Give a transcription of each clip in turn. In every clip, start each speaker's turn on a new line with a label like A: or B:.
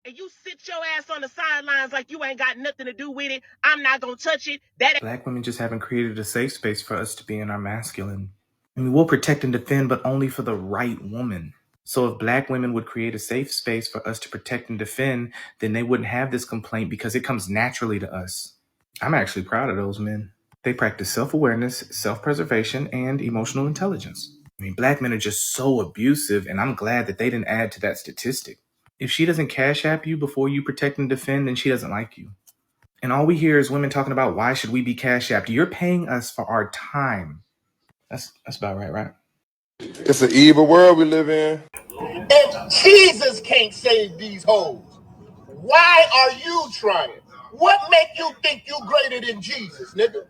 A: and you sit your ass on the sidelines like you ain't got nothing to do with it. I'm not gonna touch it. Black women just haven't created a safe space for us to be in our masculine. I mean, we'll protect and defend, but only for the right woman. So if black women would create a safe space for us to protect and defend, then they wouldn't have this complaint because it comes naturally to us. I'm actually proud of those men. They practice self-awareness, self-preservation, and emotional intelligence. I mean, black men are just so abusive, and I'm glad that they didn't add to that statistic. If she doesn't cash app you before you protect and defend, then she doesn't like you. And all we hear is women talking about why should we be cash apped? You're paying us for our time. That's about right?
B: It's an evil world we live in.
C: If Jesus can't save these hoes, why are you trying? What make you think you greater than Jesus, nigga?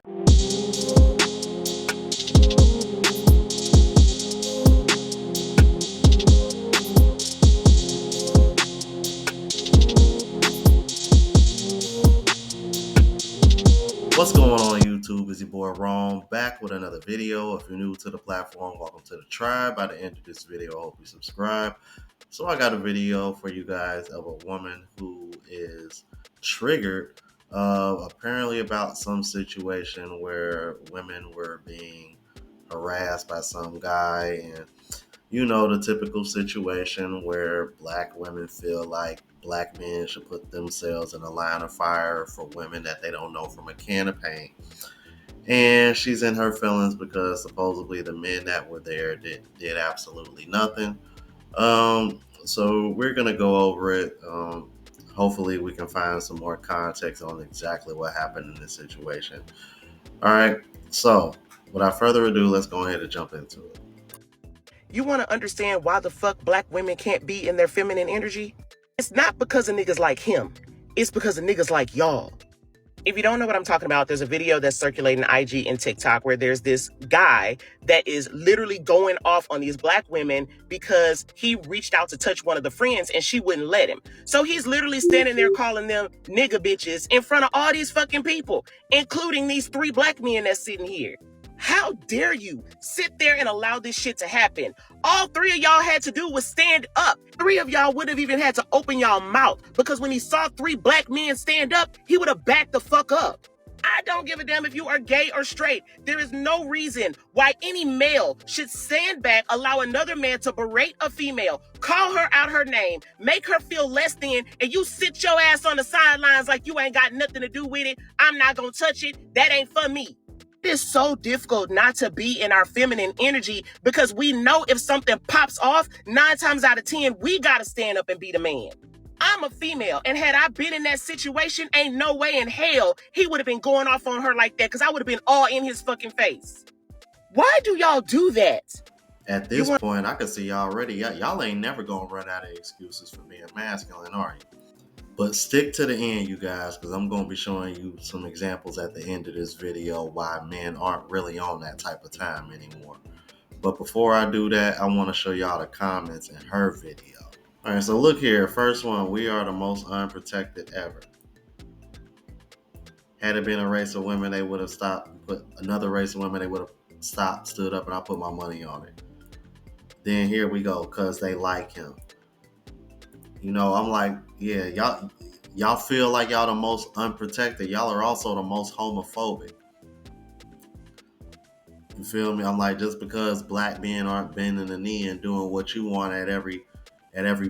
D: What's going on YouTube? It's your boy Rome back with another video. If you're new to the platform, welcome to the tribe. By the end of this video, I hope you subscribe. So I got a video for you guys of a woman who is triggered apparently about some situation where women were being harassed by some guy, and you know, the typical situation where black women feel like black men should put themselves in a line of fire for women that they don't know from a can of paint. And she's in her feelings because supposedly the men that were there did absolutely nothing. So we're going to go over it. Hopefully we can find some more context on exactly what happened in this situation. All right. So without further ado, let's go ahead and jump into it.
A: You want to understand why the fuck black women can't be in their feminine energy? It's not because of niggas like him. It's because of niggas like y'all. If you don't know what I'm talking about, there's a video that's circulating IG and TikTok where there's this guy that is literally going off on these black women because he reached out to touch one of the friends and she wouldn't let him. So he's literally standing there calling them nigga bitches in front of all these fucking people, including these 3 black men that's sitting here. How dare you sit there and allow this shit to happen? All 3 of y'all had to do was stand up. 3 of y'all would have even had to open y'all mouth, because when he saw 3 black men stand up, he would have backed the fuck up. I don't give a damn if you are gay or straight. There is no reason why any male should stand back, allow another man to berate a female, call her out her name, make her feel less than, and you sit your ass on the sidelines like you ain't got nothing to do with it. I'm not gonna touch it. That ain't for me. It is so difficult not to be in our feminine energy because we know if something pops off, 9 times out of 10, we gotta stand up and be the man. I'm a female, and had I been in that situation, ain't no way in hell he would have been going off on her like that, because I would have been all in his fucking face. Why do y'all do that?
D: At this point, I can see already, y'all ain't never gonna run out of excuses for being masculine, are you? But stick to the end, you guys, because I'm going to be showing you some examples at the end of this video why men aren't really on that type of time anymore. But before I do that, I want to show y'all the comments in her video. All right, so look here. First one, we are the most unprotected ever. Had it been a race of women, they would have stopped. But another race of women, they would have stopped, stood up, and I put my money on it. Then here we go, because they like him. You know, I'm like, yeah, y'all feel like y'all the most unprotected. Y'all are also the most homophobic. You feel me? I'm like, just because black men aren't bending the knee and doing what you want at every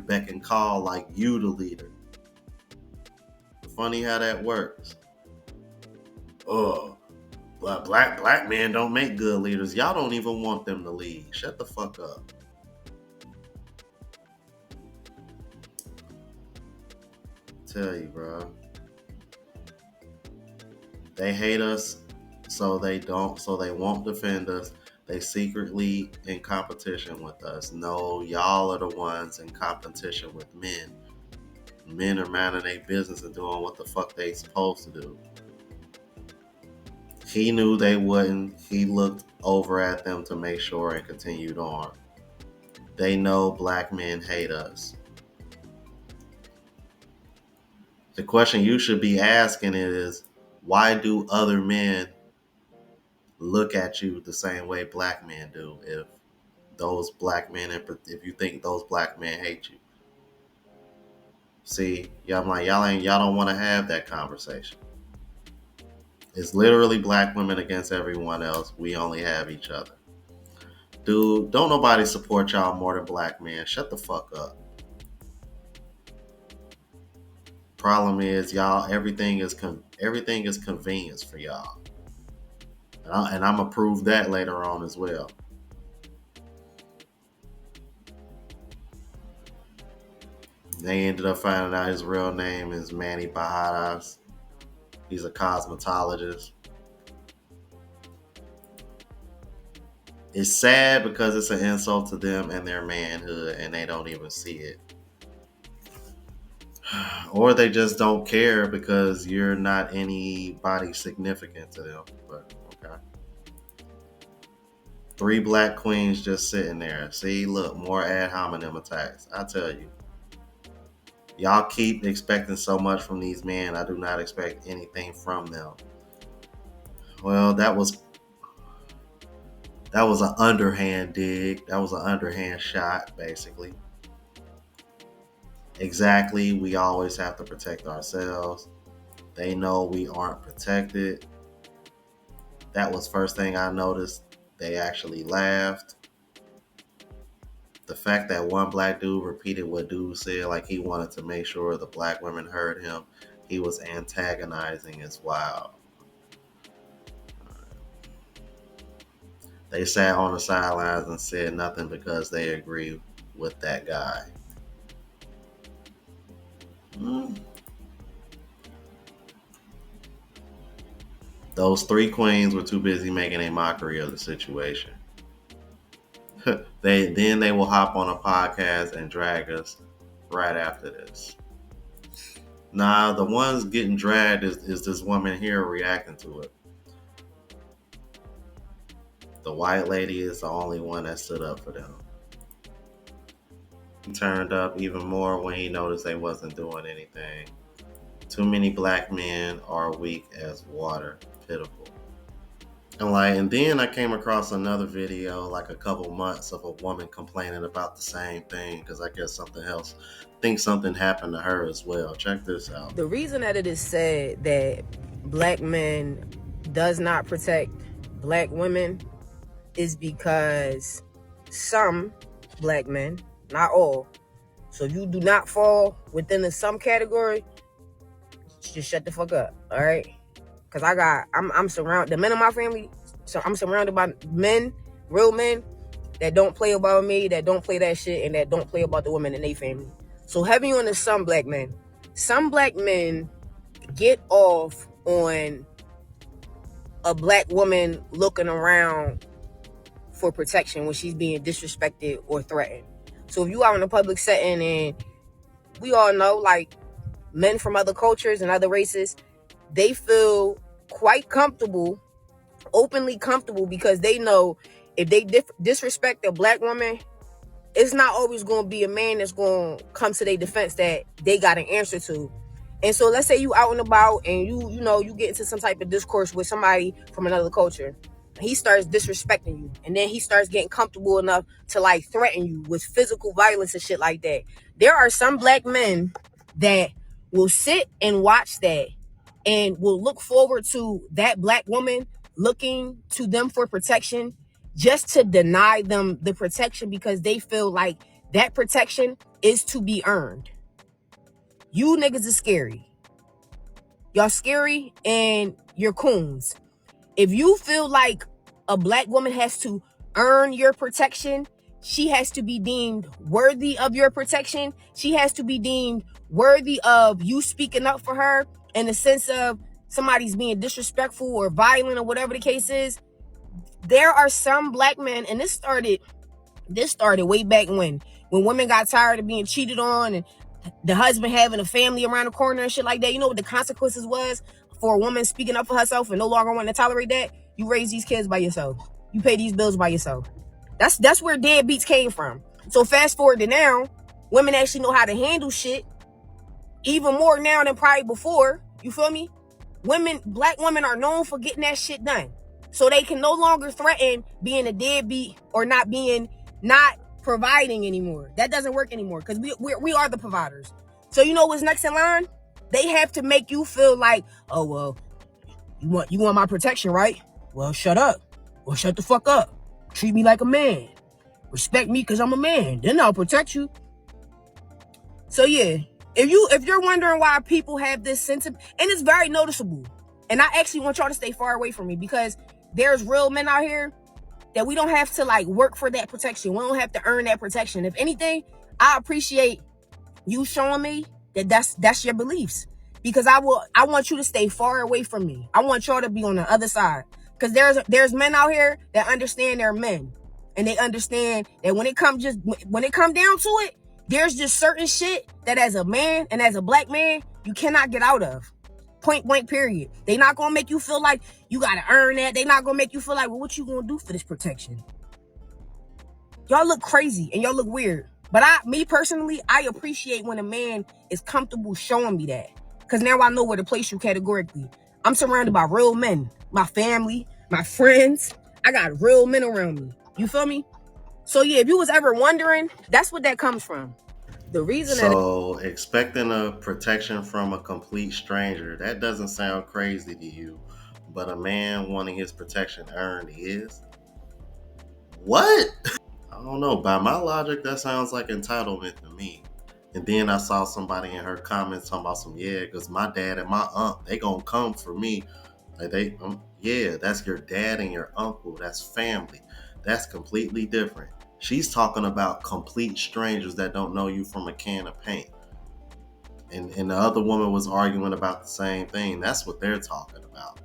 D: beck and call, like you the leader. Funny how that works. Oh, but black men don't make good leaders. Y'all don't even want them to lead. Shut the fuck up. Tell you, bro. They hate us, so they won't defend us. They secretly in competition with us. No, y'all are the ones in competition with men. Men are minding their business and doing what the fuck they supposed to do. He knew they wouldn't. He looked over at them to make sure and continued on. They know black men hate us. The question you should be asking is, why do other men look at you the same way black men do? If those black men, if you think those black men hate you, See, yeah, I'm like, y'all don't want to have that conversation. It's literally black women against everyone else. We only have each other. Dude, don't nobody support y'all more than black men. Shut the fuck up. Problem is, y'all, everything is convenience for y'all. And I'm gonna prove that later on as well. They ended up finding out his real name is Manny Bajadas. He's a cosmetologist. It's sad because it's an insult to them and their manhood, and they don't even see it. Or they just don't care because you're not anybody significant to them. But okay. 3 black queens just sitting there. See, look, more ad hominem attacks. I tell you. Y'all keep expecting so much from these men. I do not expect anything from them. Well, that was an underhand dig. That was an underhand shot, basically. Exactly. We always have to protect ourselves. They know we aren't protected. That was first thing I noticed. They actually laughed. The fact that one black dude repeated what dude said, like he wanted to make sure the black women heard him, he was antagonizing, is wild. They sat on the sidelines and said nothing because they agree with that guy. Those 3 queens were too busy making a mockery of the situation. They will hop on a podcast and drag us right after this. Nah, the ones getting dragged is this woman here reacting to it. The white lady is the only one that stood up for them. He turned up even more when he noticed they wasn't doing anything. Too many black men are weak as water. Pitiful. And then I came across another video like a couple months of a woman complaining about the same thing because I guess something happened to her as well. Check this out.
E: The reason that it is said that black men does not protect black women is because some black men, not all, so if you do not fall within the some category, just shut the fuck up, all right? Because I'm surrounded, the men in my family, so I'm surrounded by men, real men, that don't play about me, that don't play that shit, and that don't play about the women in their family. So heavy on the some black men. Some black men get off on a black woman looking around for protection when she's being disrespected or threatened. So if you are in a public setting, and we all know, like, men from other cultures and other races, they feel quite comfortable, openly comfortable, because they know if they disrespect a black woman, it's not always going to be a man that's going to come to their defense that they got an answer to. And so let's say you out and about and you get into some type of discourse with somebody from another culture. He starts disrespecting you, and then he starts getting comfortable enough to like threaten you with physical violence and shit like that. There are some black men that will sit and watch that and will look forward to that black woman looking to them for protection just to deny them the protection because they feel like that protection is to be earned. You niggas is scary. Y'all scary and you're coons. If you feel like a black woman has to earn your protection, she has to be deemed worthy of your protection. She has to be deemed worthy of you speaking up for her in the sense of somebody's being disrespectful or violent or whatever the case is. There are some black men, and this started way back when women got tired of being cheated on and the husband having a family around the corner and shit like that. You know what the consequences was for a woman speaking up for herself and no longer wanting to tolerate that? You raise these kids by yourself. You pay these bills by yourself. That's where deadbeats came from. So fast forward to now, women actually know how to handle shit even more now than probably before. You feel me? Black women are known for getting that shit done. So they can no longer threaten being a deadbeat or not providing anymore. That doesn't work anymore because we are the providers. So you know what's next in line? They have to make you feel like, oh well, you want my protection, right? Well, shut up. Well, shut the fuck up. Treat me like a man. Respect me because I'm a man. Then I'll protect you. So yeah, if you're wondering why people have this sense of, and it's very noticeable, and I actually want y'all to stay far away from me because there's real men out here that we don't have to like work for that protection. We don't have to earn that protection. If anything, I appreciate you showing me that that's your beliefs, because I want you to stay far away from me. I want y'all to be on the other side, because there's men out here that understand they're men, and they understand that when it come down to it, there's just certain shit that as a man and as a black man you cannot get out of. Point blank period. They not gonna make you feel like you gotta earn that. They not gonna make you feel like, well, what you gonna do for this protection? Y'all look crazy and y'all look weird. But me personally, I appreciate when a man is comfortable showing me that. Because now I know where to place you categorically. I'm surrounded by real men. My family, my friends. I got real men around me. You feel me? So yeah, if you was ever wondering, that's what that comes from. The reason that
D: So expecting a protection from a complete stranger, that doesn't sound crazy to you. But a man wanting his protection earned is? What? I don't know. By my logic, that sounds like entitlement to me. And then I saw somebody in her comments talking about some, yeah, because my dad and my aunt, they gonna come for me. Like yeah, that's your dad and your uncle. That's family. That's completely different. She's talking about complete strangers that don't know you from a can of paint. And the other woman was arguing about the same thing. That's what they're talking about.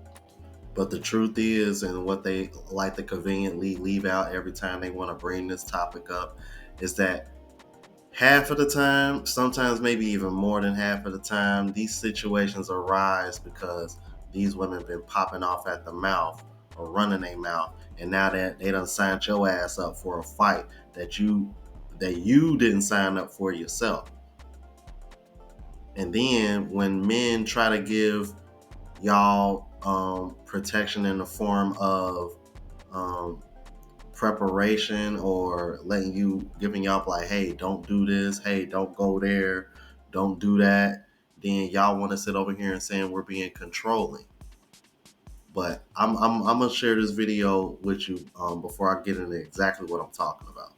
D: But the truth is, and what they like to conveniently leave out every time they want to bring this topic up, is that half of the time, sometimes maybe even more than half of the time, these situations arise because these women have been popping off at the mouth or running their mouth, and now that they done signed your ass up for a fight that you didn't sign up for yourself. And then when men try to give y'all protection in the form of um, preparation, or giving y'all like, hey, don't do this, hey, don't go there, don't do that, then y'all want to sit over here and saying we're being controlling. But I'm gonna share this video with you before I get into exactly what I'm talking about.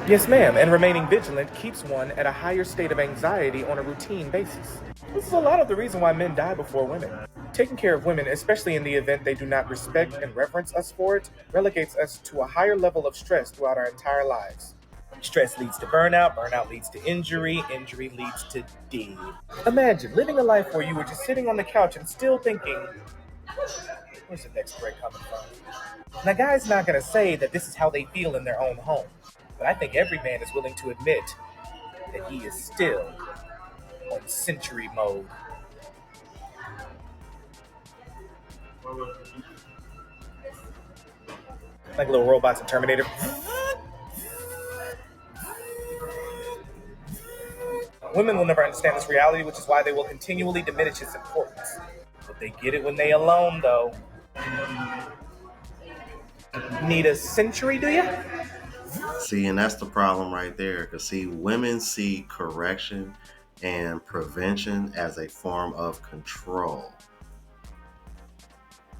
F: Yes, ma'am, and remaining vigilant keeps one at a higher state of anxiety on a routine basis. This is a lot of the reason why men die before women. Taking care of women, especially in the event they do not respect and reverence us for it, relegates us to a higher level of stress throughout our entire lives. Stress leads to burnout, burnout leads to injury, injury leads to death. Imagine living a life where you were just sitting on the couch and still thinking, where's the next break coming from? Now, guy's not going to say that this is how they feel in their own home, but I think every man is willing to admit that he is still on century mode. Like little robots in Terminator. Women will never understand this reality, which is why they will continually diminish its importance. But they get it when they alone, though. Need a century, do you?
D: See, and that's the problem right there. Because see, women see correction and prevention as a form of control.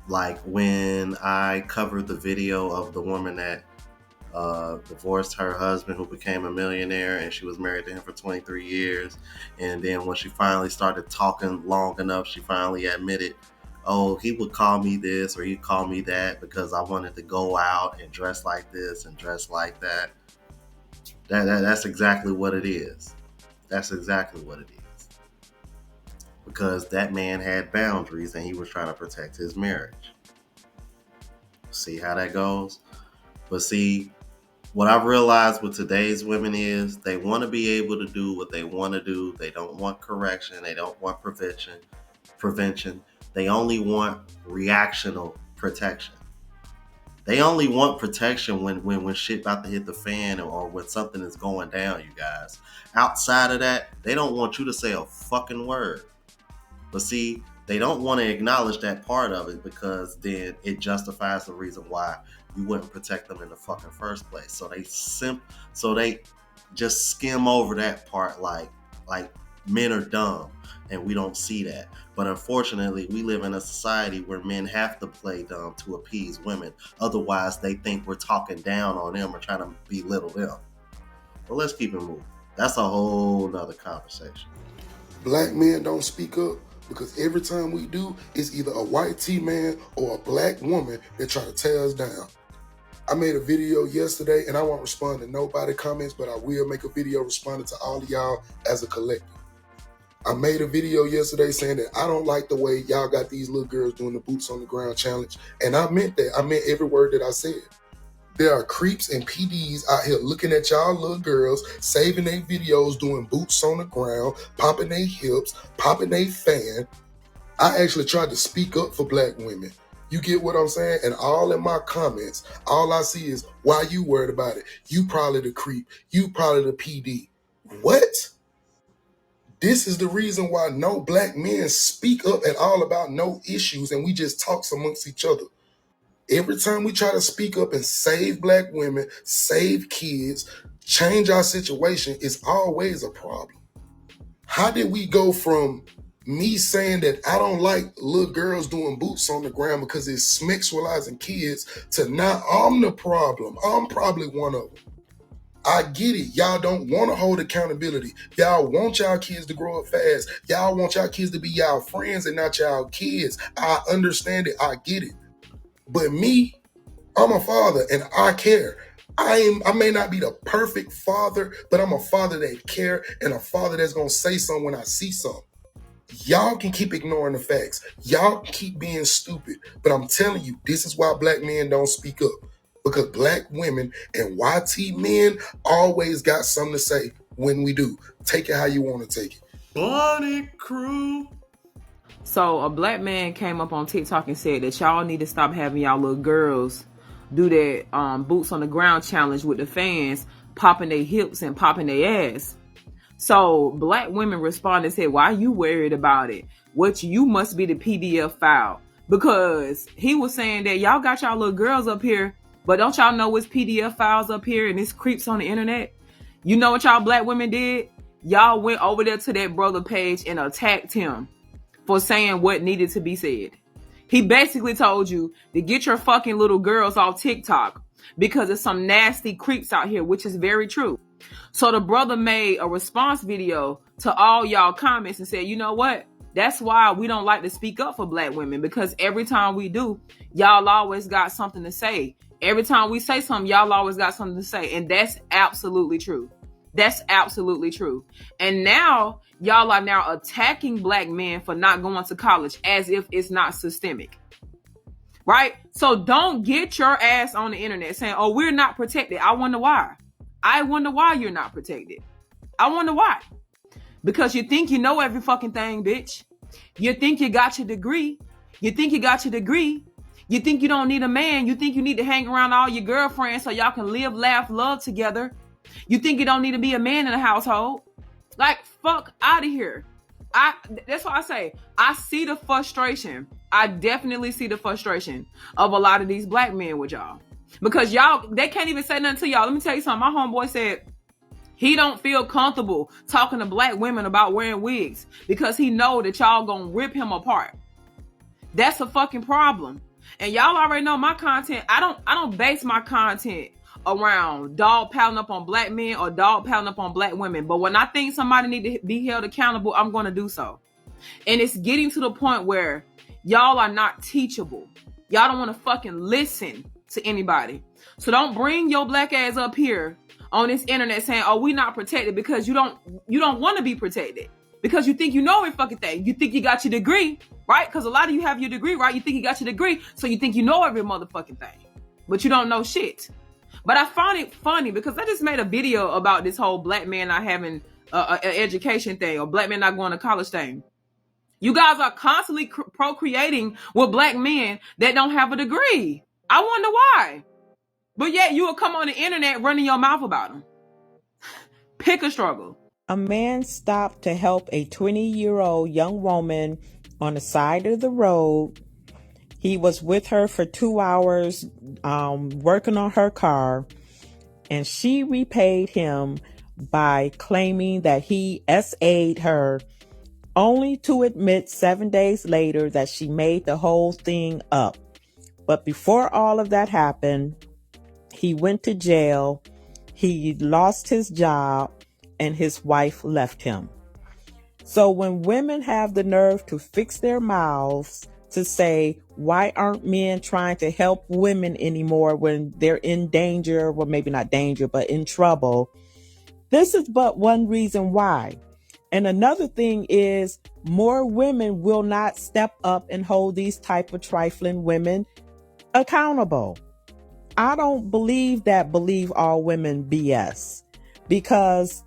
D: Like when I covered the video of the woman that divorced her husband, who became a millionaire, and she was married to him for 23 years. And then when she finally started talking long enough, she finally admitted, oh, he would call me this or he'd call me that because I wanted to go out and dress like this and dress like that. That's exactly what it is. That's exactly what it is. Because that man had boundaries and he was trying to protect his marriage. See how that goes? But see, what I've realized with today's women is they want to be able to do what they want to do. They don't want correction. They don't want prevention. They only want reactional protection. They only want protection when shit about to hit the fan, or when something is going down, you guys. Outside of that, they don't want you to say a fucking word. But see, they don't want to acknowledge that part of it because then it justifies the reason why you wouldn't protect them in the fucking first place. So they just skim over that part like men are dumb, and we don't see that. But unfortunately, we live in a society where men have to play dumb to appease women. Otherwise, they think we're talking down on them or trying to belittle them. But let's keep it moving. That's a whole nother conversation.
B: Black men don't speak up because every time we do, it's either a white T-man or a black woman that try to tear us down. I made a video yesterday, and I won't respond to nobody's comments, but I will make a video responding to all of y'all as a collective. I made a video yesterday saying that I don't like the way y'all got these little girls doing the boots on the ground challenge. And I meant that. I meant every word that I said. There are creeps and PDs out here looking at y'all little girls, saving their videos, doing boots on the ground, popping their hips, popping their fan. I actually tried to speak up for black women. You get what I'm saying? And all in my comments, all I see is, why you worried about it? You probably the creep. You probably the PD. What? This is the reason why no black men speak up at all about no issues, and we just talk amongst each other. Every time we try to speak up and save black women, save kids, change our situation, it's always a problem. How did we go from me saying that I don't like little girls doing boots on the ground because it's sexualizing kids to now I'm the problem? I'm probably one of them. I get it. Y'all don't want to hold accountability. Y'all want y'all kids to grow up fast. Y'all want y'all kids to be y'all friends and not y'all kids. I understand it. I get it. But me, I'm a father and I care. I may not be the perfect father, but I'm a father that care and a father that's going to say something when I see something. Y'all can keep ignoring the facts. Y'all can keep being stupid. But I'm telling you, this is why black men don't speak up. Because black women and YT men always got something to say when we do. Take it how you want to take it.
D: Bunny crew.
E: So a black man came up on TikTok and said that y'all need to stop having y'all little girls do that boots on the ground challenge with the fans, popping their hips and popping their ass. So black women responded and said, why are you worried about it? You must be the PDF file. Because he was saying that y'all got y'all little girls up here, but don't y'all know it's PDF files up here and it's creeps on the internet? You know what y'all black women did? Y'all went over there to that brother page and attacked him for saying what needed to be said. He basically told you to get your fucking little girls off TikTok because there's some nasty creeps out here, which is very true. So the brother made a response video to all y'all comments and said, you know what? That's why we don't like to speak up for black women, because every time we do, y'all always got something to say. Every time we say something, y'all always got something to say. And that's absolutely true. That's absolutely true. And now y'all are now attacking black men for not going to college as if it's not systemic. Right? So don't get your ass on the internet saying, oh, we're not protected. I wonder why. I wonder why you're not protected. I wonder why. Because you think you know every fucking thing, bitch. You think you got your degree. You think you got your degree. You think you don't need a man. You think you need to hang around all your girlfriends so y'all can live, laugh, love together. You think you don't need to be a man in a household. Like, fuck out of here. That's why I say, I see the frustration. I definitely see the frustration of a lot of these black men with y'all. Because y'all, they can't even say nothing to y'all. Let me tell you something. My homeboy said he don't feel comfortable talking to black women about wearing wigs because he know that y'all gonna rip him apart. That's a fucking problem. And y'all already know my content. I don't base my content around dog piling up on black men or dog piling up on black women. But when I think somebody need to be held accountable, I'm going to do so. And it's getting to the point where y'all are not teachable. Y'all don't want to fucking listen to anybody. So don't bring your black ass up here on this internet saying, oh, we not protected, because you don't want to be protected. Because you think you know every fucking thing. You think you got your degree, right? Because a lot of you have your degree, right? You think you got your degree, so you think you know every motherfucking thing. But you don't know shit. But I found it funny because I just made a video about this whole black man not having an education thing or black men not going to college thing. You guys are constantly procreating with black men that don't have a degree. I wonder why. But yet you will come on the internet running your mouth about them. Pick a struggle.
G: A man stopped to help a 20-year-old young woman on the side of the road. He was with her for 2 hours, working on her car, and she repaid him by claiming that he SA'd her, only to admit 7 days later that she made the whole thing up. But before all of that happened, he went to jail, he lost his job, and his wife left him. So when women have the nerve to fix their mouths to say, why aren't men trying to help women anymore when they're in danger, well, maybe not danger, but in trouble, this is but one reason why. And another thing is more women will not step up and hold these type of trifling women accountable. I don't believe that believe all women BS, because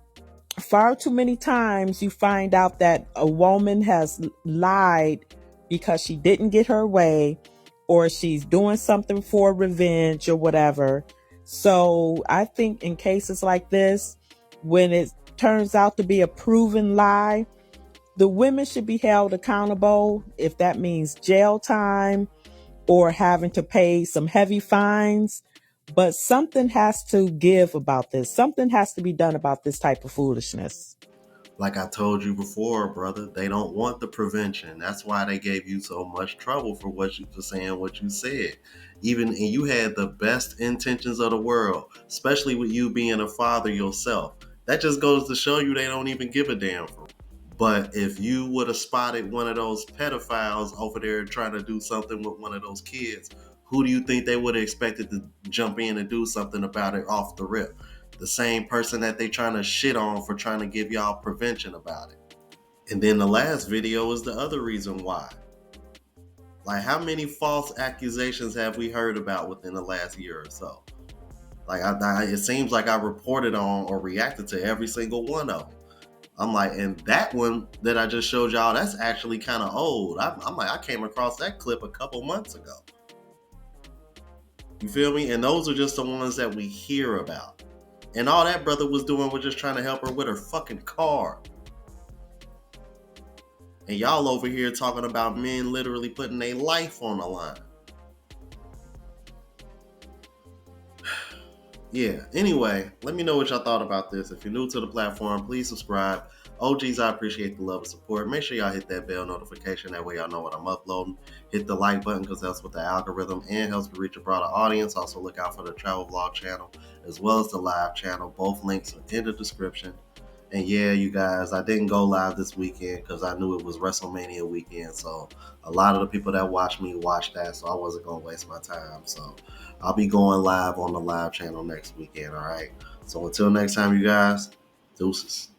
G: far too many times you find out that a woman has lied because she didn't get her way, or she's doing something for revenge or whatever. So I think in cases like this, when it turns out to be a proven lie, the women should be held accountable, if that means jail time or having to pay some heavy fines. But something has to give about this. Something has to be done about this type of foolishness.
D: Like I told you before, brother, they don't want the prevention. That's why they gave you so much trouble for what you for saying what you said. And you had the best intentions of the world, especially with you being a father yourself. That just goes to show you they don't even give a damn for. But if you would have spotted one of those pedophiles over there trying to do something with one of those kids, who do you think they would have expected to jump in and do something about it off the rip? The same person that they trying to shit on for trying to give y'all prevention about it. And then the last video is the other reason why. Like, how many false accusations have we heard about within the last year or so? Like, it seems like I reported on or reacted to every single one of them. I'm like, and that one that I just showed y'all, that's actually kind of old. I'm like, I came across that clip a couple months ago. You feel me? And those are just the ones that we hear about. And all that brother was doing was just trying to help her with her fucking car. And y'all over here talking about men literally putting their life on the line. Yeah, anyway, let me know what y'all thought about this. If you're new to the platform, please subscribe. OGs, I appreciate the love and support. Make sure y'all hit that bell notification. That way y'all know what I'm uploading. Hit the like button because that's what the algorithm and helps me reach a broader audience. Also look out for the travel vlog channel as well as the live channel. Both links are in the description. And yeah, you guys, I didn't go live this weekend because I knew it was WrestleMania weekend. So a lot of the people that watched me watched that, so I wasn't going to waste my time. So I'll be going live on the live channel next weekend, all right? So until next time, you guys, deuces.